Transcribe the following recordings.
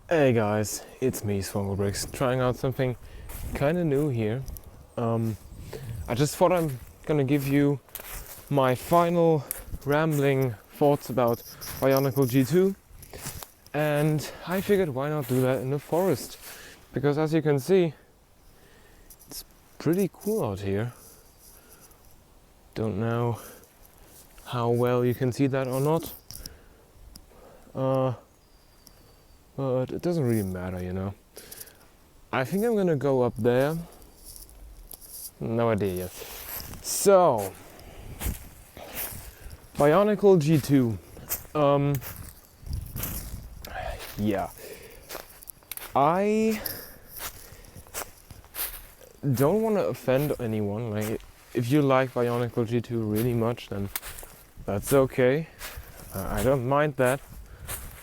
Hey guys, it's me, SwongoBricks, trying out something kind of new here. I just thought I'm gonna give you my final rambling thoughts about Bionicle G2, and I figured why not do that in the forest, because as you can see, it's pretty cool out here. Don't know how well you can see that or not. But it doesn't really matter, you know. I think I'm gonna go up there. No idea yet. So, Bionicle G2. Yeah. I don't want to offend anyone. Like, if you like Bionicle G2 really much, then that's okay. I don't mind that.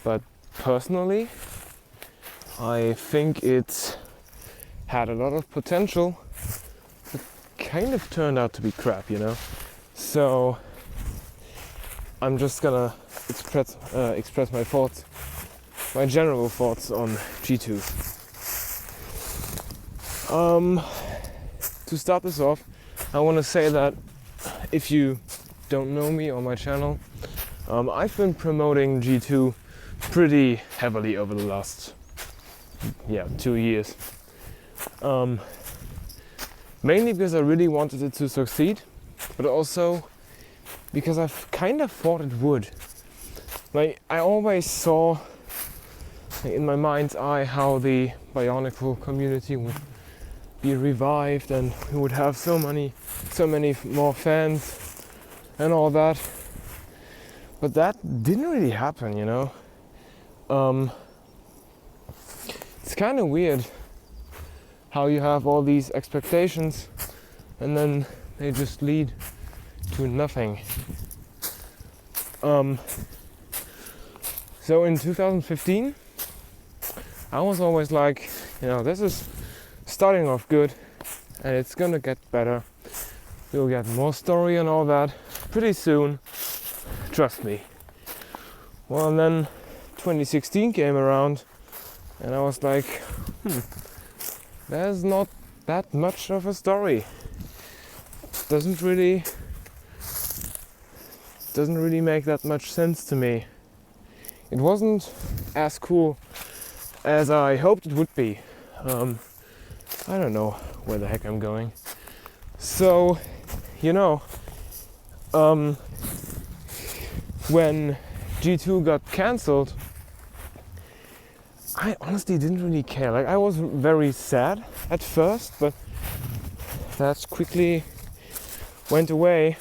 But personally, I think it had a lot of potential, but kind of turned out to be crap, you know? So I'm just gonna express my thoughts, my general thoughts on G2. To start this off, I want to say that if you don't know me or my channel, I've been promoting G2 pretty heavily over the last 2 years. Mainly because I really wanted it to succeed, but also because I've kind of thought it would. Like, I always saw in my mind's eye how the Bionicle community would be revived and we would have so many more fans and all that. But that didn't really happen, you know. It's kind of weird how you have all these expectations and then they just lead to nothing. So in 2015, I was always like, you know, this is starting off good and it's gonna get better. We'll get more story and all that pretty soon, trust me. Well, and then 2016 came around and I was like, there's not that much of a story. Doesn't really make that much sense to me. It wasn't as cool as I hoped it would be. I don't know where the heck I'm going. So, you know, when G2 got cancelled, I honestly didn't really care. Like, I was very sad at first, but that quickly went away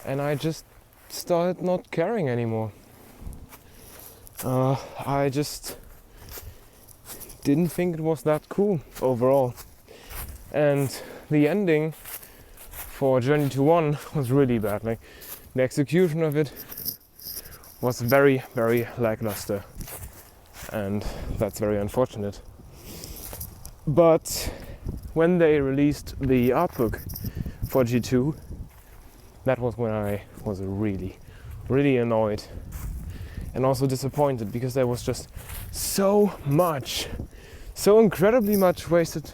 and I just started not caring anymore. I just didn't think it was that cool overall. And the ending for Journey to One was really bad. Like, the execution of it was very, very lackluster. And that's very unfortunate. But when they released the art book for G2, that was when I was really, really annoyed and also disappointed, because there was just so incredibly much wasted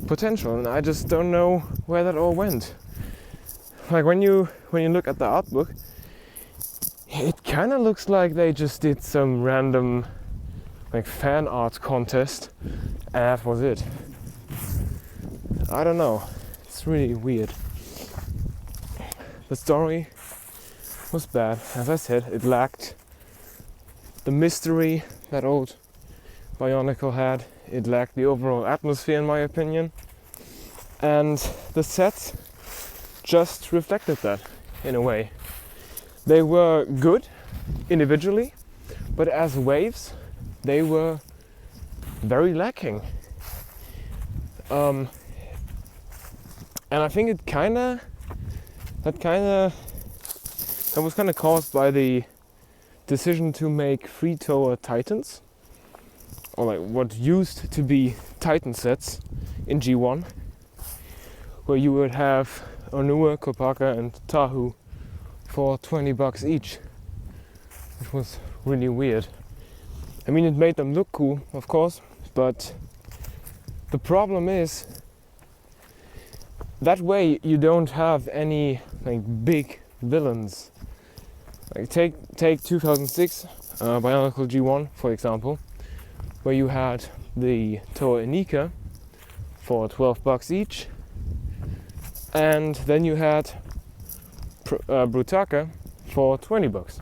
potential, and I just don't know where that all went. Like, when you look at the art book, it kind of looks like they just did some random like fan art contest and that was it. I don't know, it's really weird. The story was bad, as I said. It lacked the mystery that old Bionicle had. It lacked the overall atmosphere, in my opinion, and the sets just reflected that in a way. They were good individually, but as waves they were very lacking. And I think that was kind of caused by the decision to make free tower Titans, or like what used to be Titan sets in G1, where you would have Onua, Kopaka and Tahu for $20 each, which was really weird. I mean, it made them look cool, of course, but the problem is that way you don't have any like big villains. Like take 2006 Bionicle G1 for example, where you had the Toa Inika for $12 each, and then you had Brutaka for $20,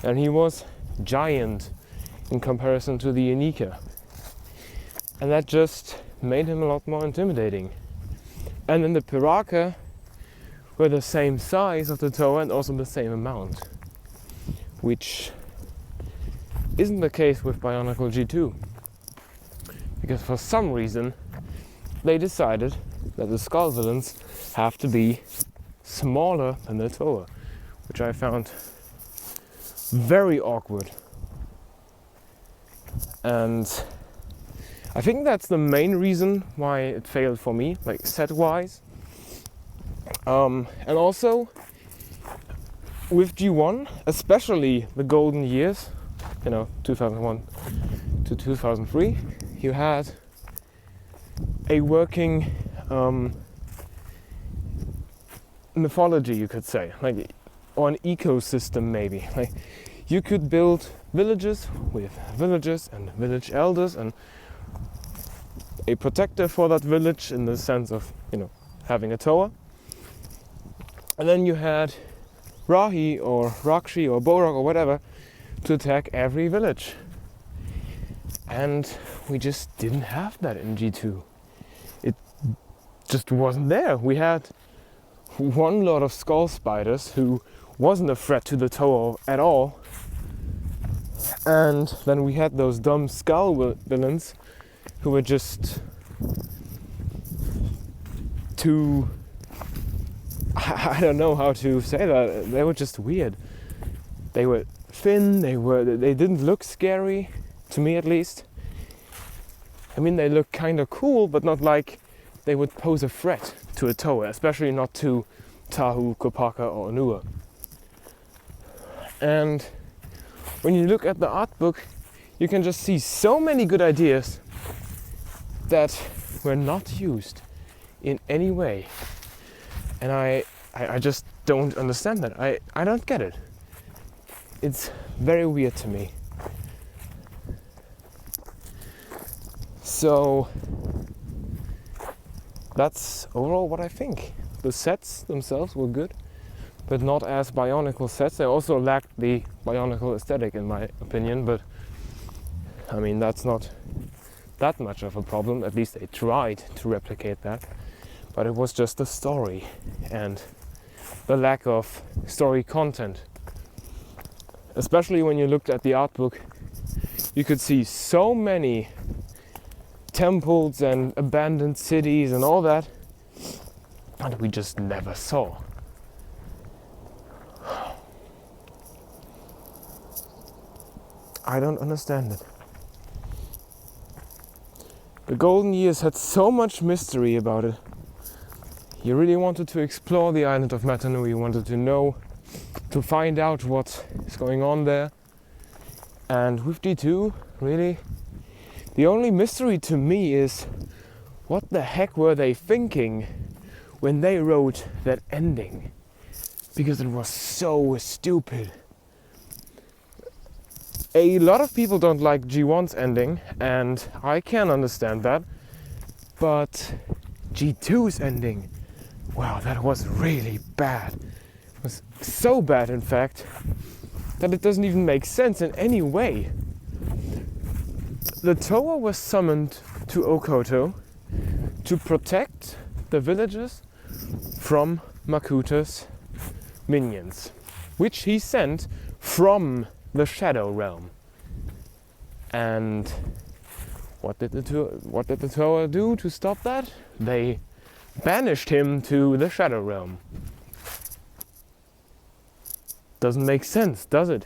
and he was giant in comparison to the Inika, and that just made him a lot more intimidating. And then the Piraka were the same size of the Toa and also the same amount, which isn't the case with Bionicle G2, because for some reason they decided that the skull villains have to be smaller than the Toa, which I found very awkward. And I think that's the main reason why it failed for me, like set-wise. And also with G1, especially the golden years, 2001 to 2003, you had a working mythology, you could say, like, or an ecosystem maybe. Like, you could build villages with villagers and village elders and a protector for that village in the sense of, having a Toa. And then you had Rahi or Rakshi or Borak or whatever to attack every village. And we just didn't have that in G2. It just wasn't there. We had one lot of skull spiders who wasn't a threat to the Toa at all. And then we had those dumb skull villains who were just too... I don't know how to say that. They were just weird. They were thin, they didn't look scary, to me at least. I mean, they look kind of cool, but not like they would pose a threat to a Toa, especially not to Tahu, Kopaka or Anua. And when you look at the art book, you can just see so many good ideas that were not used in any way. And I just don't understand that. I don't get it. It's very weird to me. So that's overall what I think. The sets themselves were good, but not as Bionicle sets. They also lacked the Bionicle aesthetic in my opinion, but I mean, that's not that much of a problem. At least they tried to replicate that. But it was just the story and the lack of story content. Especially when you looked at the art book, you could see so many temples and abandoned cities and all that, and we just never saw. I don't understand it. The golden years had so much mystery about it. You really wanted to explore the island of Matanui. You wanted to know, to find out what is going on there. And with G2, really, the only mystery to me is what the heck were they thinking when they wrote that ending? Because it was so stupid. A lot of people don't like G1's ending, and I can understand that. But G2's ending, wow, that was really bad. It was so bad, in fact, that it doesn't even make sense in any way. The Toa was summoned to Okoto to protect the villagers from Makuta's minions, which he sent from the Shadow Realm. And what did the Toa do to stop that? They banished him to the Shadow Realm. Doesn't make sense, does it?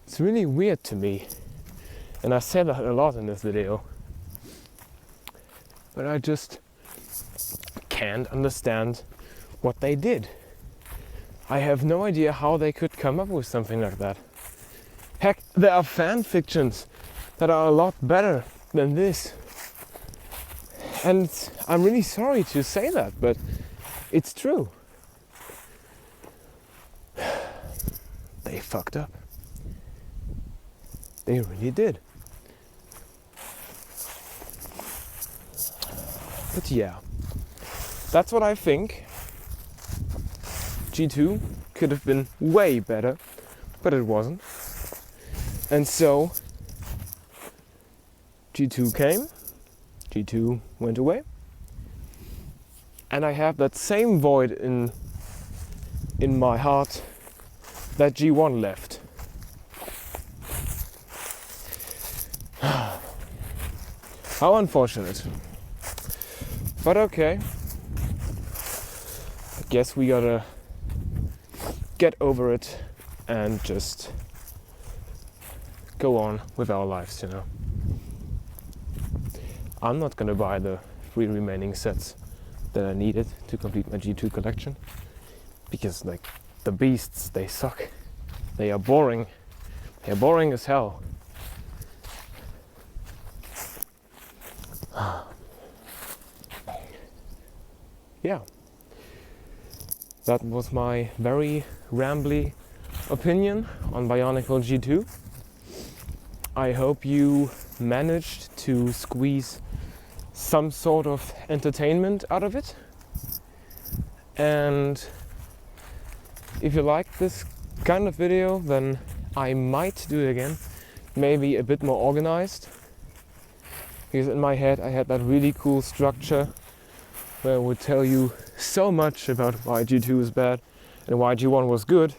It's really weird to me. And I said that a lot in this video. But I just can't understand what they did. I have no idea how they could come up with something like that. Heck, there are fan fictions that are a lot better than this. And I'm really sorry to say that, but it's true. They fucked up. They really did. But yeah, that's what I think. G2 could have been way better, but it wasn't. And so G2 came, G2 went away, and I have that same void in my heart that G1 left. How unfortunate. But okay. I guess we gotta get over it and just go on with our lives, you know. I'm not gonna buy the 3 remaining sets that I needed to complete my G2 collection, because like the beasts, they suck. They are boring. They are boring as hell. Yeah. That was my very rambly opinion on Bionicle G2. I hope you managed to squeeze some sort of entertainment out of it. And if you like this kind of video, then I might do it again. Maybe a bit more organized. Because in my head I had that really cool structure where I would tell you so much about why G2 is bad and why G1 was good.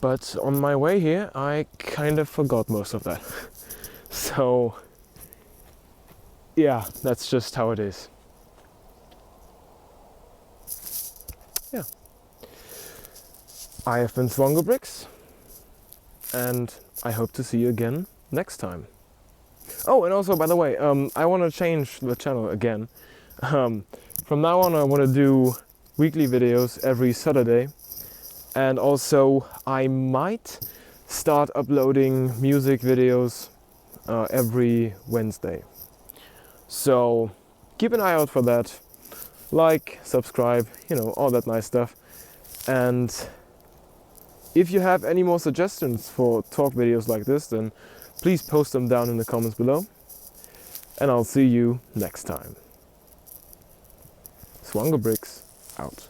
But on my way here, I kind of forgot most of that. So, yeah, that's just how it is. Yeah. I have been SwongoBricks, and I hope to see you again next time. Oh, and also, by the way, I want to change the channel again. From now on, I want to do weekly videos every Saturday, and also I might start uploading music videos every Wednesday. So keep an eye out for that. Like, subscribe, you know, all that nice stuff. And if you have any more suggestions for talk videos like this, then please post them down in the comments below. And I'll see you next time. SwongoBricks out.